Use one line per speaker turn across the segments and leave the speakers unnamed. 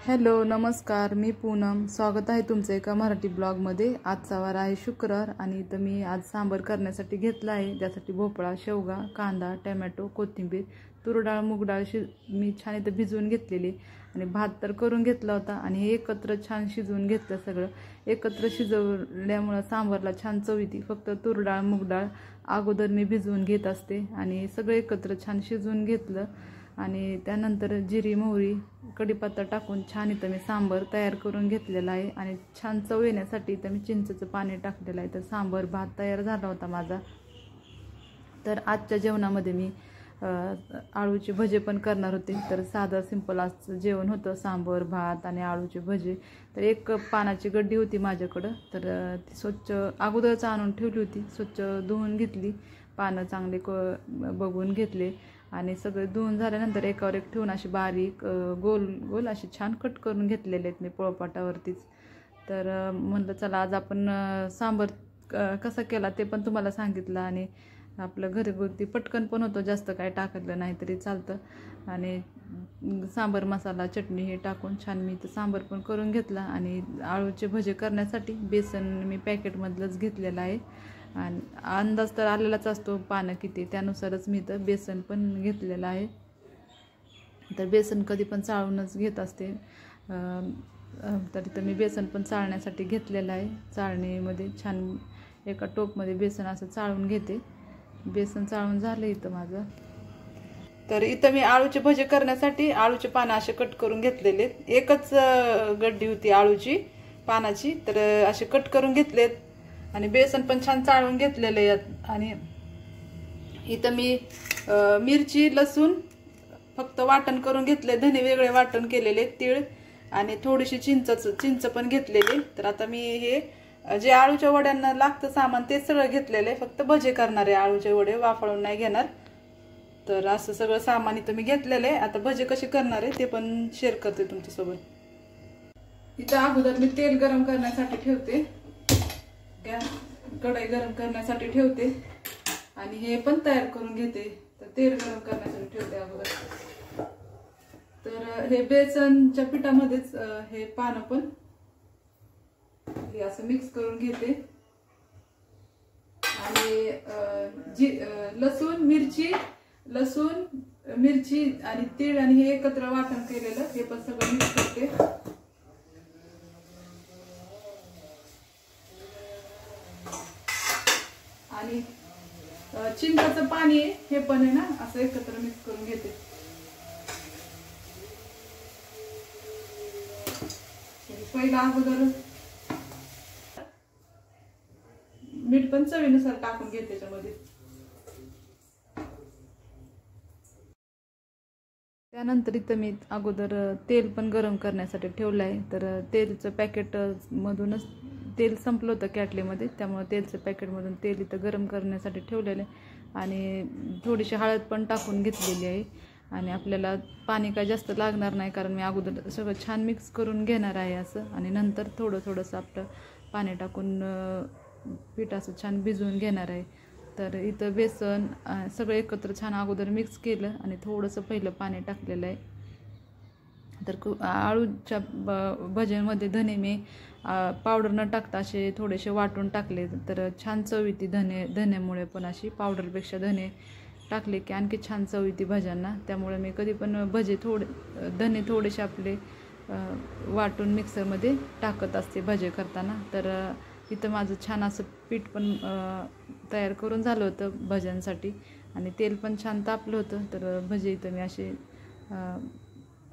Hello नमस्कार, मी पूनम. स्वागत आहे तुमचं एका मराठी ब्लॉगमध्ये. आजचा वार आहे शुक्रवार आणि इथं मी आज सांबार करण्यासाठी घेतला आहे. त्यासाठी भोपळा, शेवगा, कांदा, टोमॅटो, कोथिंबीर, तूर डाळ, मूग डाळ मी छान इथं भिजवून घेतलेली आणि भात तर करून घेतला होता आणि हे एकत्र छान शिजवून घेतलं. सगळं एकत्र शिजवल्यामुळं सांबारला छान चव येते. फक्त तूर डाळ, मूग डाळ अगोदर मी भिजवून घेत असते आणि सगळं एकत्र छान शिजवून घेतलं आणि त्यानंतर जिरी, मोहरी, कढीपत्ता टाकून छान इथं मी सांबार तयार करून घेतलेला आहे आणि छान चव येण्यासाठी इथं मी चिंचेचं पाणी टाकलेलं आहे. तर सांबार भात तयार झाला होता माझा. तर आजच्या जेवणामध्ये मी आळूचे भजे पण करणार होते. तर साधं सिंपल असं जेवण होतं, सांबार भात आणि आळूचे भजे. तर एक पानाची गड्डी होती माझ्याकडं, तर ती स्वच्छ अगोदरच आणून ठेवली होती. स्वच्छ धुवून घेतली, पानं चांगले बघून घेतले आणि सगळे धुवून झाल्यानंतर एकावर एक ठेवून अशी बारीक गोल गोल अशी छान कट करून घेतलेले आहेत मी पोळपाटावरतीच. तर म्हणलं चला आज आपण सांबार कसा केला ते पण तुम्हाला सांगितलं आणि आपलं घरगुती पटकन पण होतं, जास्त काय टाकलं नाही तरी चालतं. आणि सांबार मसाला, चटणी हे टाकून छान मी तर सांबार पण करून घेतला. आणि आळूचे भजे करण्यासाठी बेसन मी पॅकेटमधलंच घेतलेलं आहे आणि अंदाज तर आलेलाच असतो पानं किती, त्यानुसारच मी तर बेसन पण घेतलेलं आहे. तर बेसन कधी पण चाळूनच घेत असते. तर इथं मी बेसन पण चाळण्यासाठी घेतलेलं आहे. चाळणीमध्ये छान एका टोपमध्ये बेसन असं चाळून घेते. बेसन चाळून झालं इथं माझं. तर इथं मी आळूचे भजे करण्यासाठी आळूचे पानं असे कट करून घेतलेले. एकच गड्डी होती आळूची पानाची, तर असे कट करून घेतलेत आणि बेसन पण छान चाळून घेतलेलं आहे. आणि इथं मी मिरची, लसूण फक्त वाटण करून घेतले, धने वेगळे वाटण केलेले, तीळ आणि थोडीशी चिंच पण घेतलेली. तर आता मी हे जे आळूच्या वड्यांना लागतं सामान ते सगळं घेतलेलं, फक्त भजे करणार आहे. आळूचे वडे वाफळून नाही घेणार. तर असं सगळं सामान इथं मी घेतलेलं आहे. आता भजे कसे करणार आहे ते पण शेअर करते तुमच्यासोबत. इथं अगोदर मी तेल गरम करण्यासाठी ठेवते, गॅस कढई गरम करण्यासाठी ठेवते आणि हे पण तयार करून घेते. तर तेल गरम करण्यासाठी ठेवते अगोदर. तर हे बेसनच्या पिठामध्येच हे पानं पण हे असं मिक्स करून घेते आणि लसूण मिरची आणि तीळ आणि हे एकत्र वाटण केलेलं हे पण सगळं मिक्स करते. आणि चिंचाचं पाणी हे पण आहे ना, असं एकत्र मिक्स करून घेते. पहिला अगोदर मीठ पण चवीनुसार टाकून घेते त्याच्यामध्ये. त्यानंतर इथं मी अगोदर तेल पण गरम करण्यासाठी ठेवलं आहे. तर तेलचं पॅकेट मधूनच तेल संपलं होतं कॅटलीमध्ये, त्यामुळे तेलचं पॅकेटमधून तेल इथं गरम करण्यासाठी ठेवलेलं आहे आणि थोडीशी हळद पण टाकून घेतलेली आहे. आणि आपल्याला पाणी काय जास्त लागणार नाही, कारण मी अगोदर सगळं छान मिक्स करून घेणार आहे असं. आणि नंतर थोडंसं आपलं पाणी टाकून पीठ असं छान भिजवून घेणार आहे. तर इथं बेसन सगळं एकत्र छान अगोदर मिक्स केलं आणि थोडंसं पहिलं पाणी टाकलेलं आहे. तर आळूच्या भज्यांमध्ये धने मी पावडर न टाकता असे थोडेसे वाटून टाकले, तर छान चव येते. धन्यामुळे पण अशी पावडरपेक्षा धने टाकले की आणखी छान चव येते भज्यांना. त्यामुळे मी कधी पण भजे धने थोडेसे आपले वाटून मिक्सरमध्ये टाकत असते भजे करताना. तर इथं माझं छान असं पीठ पण तयार करून झालं होतं भज्यांसाठी आणि तेल पण छान तापलं होतं. तर भजे इथं मी असे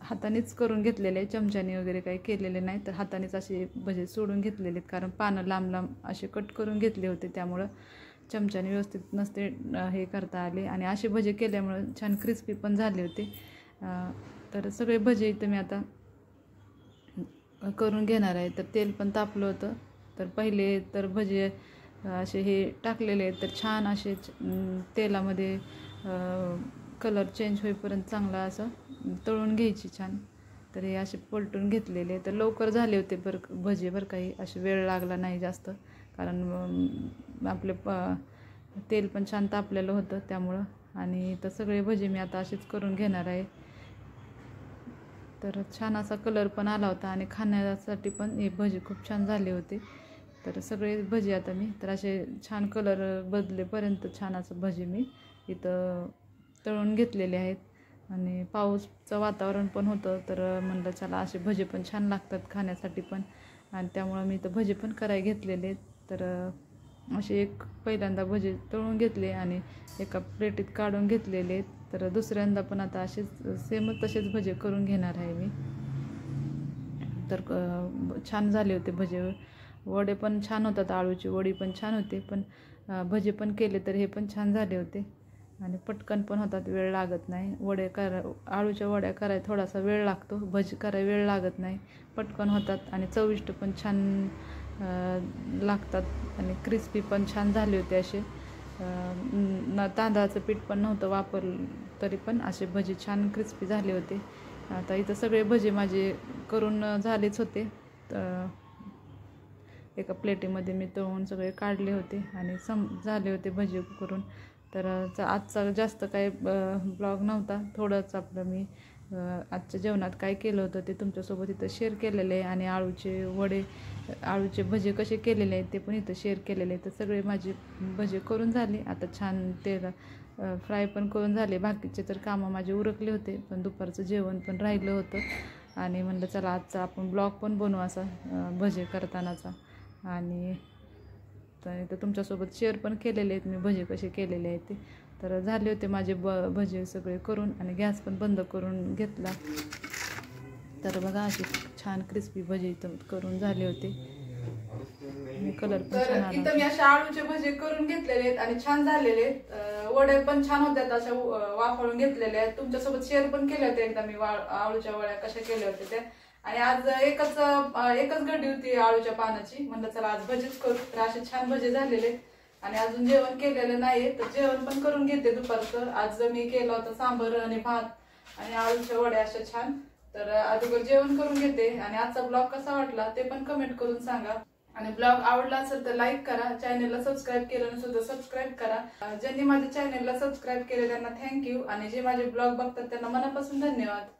हातानेच करून घेतलेले आहे, चमच्याने वगैरे काही केलेले नाही. तर हातानेच असे भजे सोडून घेतलेले आहेत, कारण पानं लांब लांब असे कट करून घेतले होते, त्यामुळं चमच्याने व्यवस्थित नसते हे करता आले. आणि असे भजे केल्यामुळं छान क्रिस्पी पण झाले होते. तर सगळे भजे इथं मी आता करून घेणार आहे. तर तेल पण तापलं होतं. तर पहिले तर भजे असे हे टाकलेले आहेत, तर छान असे तेलामध्ये कलर चेंज होईपर्यंत चांगला असं तळून घ्यायची छान. तर हे असे पलटून घेतलेले, तर लवकर झाले होते भजे बरं. काही असे वेळ लागला नाही जास्त, कारण आपले तेल पण छान तापलेलं होतं त्यामुळं. आणि तर सगळे भजे मी आता असेच करून घेणार आहे. तर छान असा कलर पण आला होता आणि खाण्यासाठी पण हे भजी खूप छान झाले होते. तर सगळे भजी आता मी तर असे छान कलर बदलेपर्यंत छान असं भजी मी इथं तळून घेतलेले आहेत. आणि पाऊसचं वातावरण पण होतं तर म्हणलं चला असे भजे पण छान लागतात खाण्यासाठी पण, आणि त्यामुळं मी इथं भजे पण करायला घेतलेले आहेत. तर असे एक पहिल्यांदा भजे तळून घेतले आणि एका प्लेटीत काढून घेतलेले आहेत. तर दुसऱ्यांदा पण आता असेच सेमच तसेच भजे करून घेणार आहे मी. तर छान झाले होते भजे. वडे पण छान होतात, आळूची वडी पण छान होते, पण भजे पण केले तर हे पण छान झाले होते आणि पटकन पण होतात, वेळ लागत नाही. आळूच्या वड्या करायला थोडासा वेळ लागतो, भजी करायला वेळ लागत नाही, पटकन होतात आणि चविष्ट पण छान लागतात आणि क्रिस्पी पण छान झाले होते. असे तांदळाचं पीठ पण नव्हतं वापरलं तरी पण असे भजी छान क्रिस्पी झाले होते. आता इथं सगळे भजे माझे करून झालेच होते. तर एका प्लेटीमध्ये मी तळून सगळे काढले होते आणि झाले होते भजी करून. तर आजचा जास्त काही ब्लॉग नव्हता, थोडंच आपलं मी आजच्या जेवणात काय केलं होतं ते तुमच्यासोबत इथं शेअर केलेलं आहे. आणि आळूचे भजे कसे केलेले आहेत ते पण इथं शेअर केलेले आहे. तर सगळे माझे भजे करून झाले, आता छान तेल फ्राय पण करून झाले. बाकीचे तर कामं माझे उरकले होते, पण दुपारचं जेवण पण राहिलं होतं आणि म्हणलं चला आजचा आपण ब्लॉग पण बनवू असा भजे करतानाचा. आणि तर तुमच्यासोबत शेअर पण केलेले आहेत मी भजे कसे केलेले आहेत ते. तर झाले होते माझे भजे सगळे करून आणि गॅस पण बंद करून घेतला. तर बघा असे छान क्रिस्पी भजे इथं करून झाले होते. कलर पण छान आला. इथं मी अशा आळूचे भजे करून घेतलेले आहेत आणि छान झालेले आहेत. वडे पण छान होत्यात, अशा वाफळून घेतलेले आहेत. तुमच्यासोबत शेअर पण केले होते एकदा मी आळूच्या वड्या कशा केल्या होत्या त्या. आणि आज एकच गड्डी होती आळूच्या पानाची, म्हणलं चला आज भजीच करू. तर असे छान भजे झालेले आणि अजून जेवण केलेलं नाही, तर जेवण पण करून घेते दुपारचं. आज मी केलं होतं सांबर आणि भात आणि आळूच्या वड्या अशा छान. तर अगोदर जेवण करून घेते. आणि आजचा ब्लॉग कसा वाटला ते पण कमेंट करून सांगा. आणि ब्लॉग आवडला असेल तर लाईक करा, चॅनलला सबस्क्राईब केलं नसेल तर सबस्क्राईब करा. ज्यांनी माझ्या चॅनलला सबस्क्राईब केले त्यांना थँक्यू, आणि जे माझे ब्लॉग बघतात त्यांना मनापासून धन्यवाद.